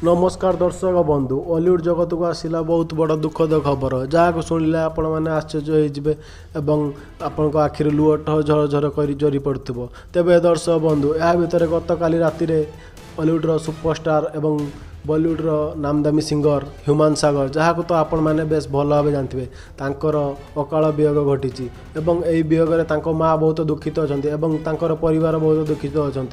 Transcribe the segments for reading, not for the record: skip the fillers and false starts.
नमस्कार दर्शक बंधु हॉलीवुड जगत को आसला बहुत बड़ दुखद खबर जहाँ शुणिले आपण मैंने आश्चर्य होते आपण आखिर लुह झर झर कर जरी पड़ुव तेरे दर्शक बंधु या भितर गत काली राति हॉलीवुड सुपरस्टार एवं बॉलीवुड नामदामी सिंगर ह्यूमान सागर जहाँ तो आपण मैंने बेस भल भाव जानते तांकर अकाल वियोग घटी एवं यही वियोगे माँ बहुत दुखित अच्छा परिवार बहुत दुखित अच्छा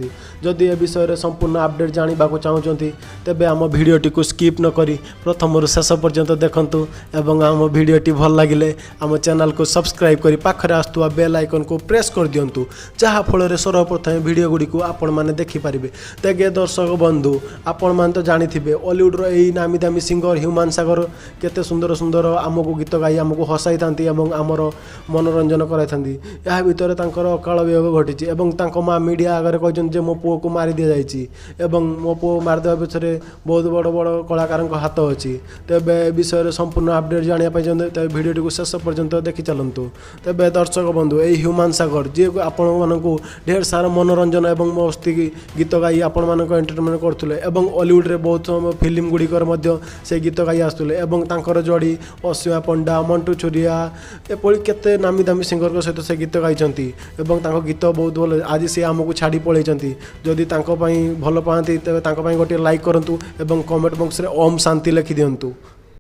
जदि ए विषय में संपूर्ण अपडेट जानवा चाहते तेबे आम भिडटी को स्किप न करी प्रथम शेष पर्यंत देखंतु एवं आम भिडटी भल लगिले आम चैनल को सब्सक्राइब करी पाखरे आसुवा बेल आइकन को प्रेस कर दिंतु जहाँ फल सर्वप्रथम भिडियो गुड़ी को आपण मैंने देखिपारे। तेगे दर्शक बंधु आपण मैंने तो जानी हॉलीवुड यही नामी दामी सिंगर ह्यूमान सागर केते सुंदर सुंदर आमको गीत गाई आमको हसाई था आमर मनोरंजन कराई या भितर अकाल वियोग घटी माँ मीडिया आगे कहते मो पुओ को मारी दि जाइए मो पुओ मारिदेवा पछरे बहुत बड़ बड़ कलाकार हाथ अच्छी तेज विषय में संपूर्ण अपडेट जानापी चाहते भिडियो को शेष पर्यंत देखी चलतु। तेज दर्शक बंधु यही ह्यूमान सागर जी आपण मानक ढेर सारा मनोरंजन और मस्ती गीत गाई आपण मानक एंटरटेनमेंट करते हॉलीवुड रे बहुत फिल्म गुड़िकर से गीत गाई आसुले जोड़ी असीमा पंडा मंटू छुरिया एपरी केते नामी दामी सिंगर सहित से गीत गाई गीत बहुत भल आज सी आमको छाड़ी पलैंती जदि भल पाती तेज गोटे लाइक करूँ और कमेंट बॉक्स में ओम शांति लिखि दिंतु।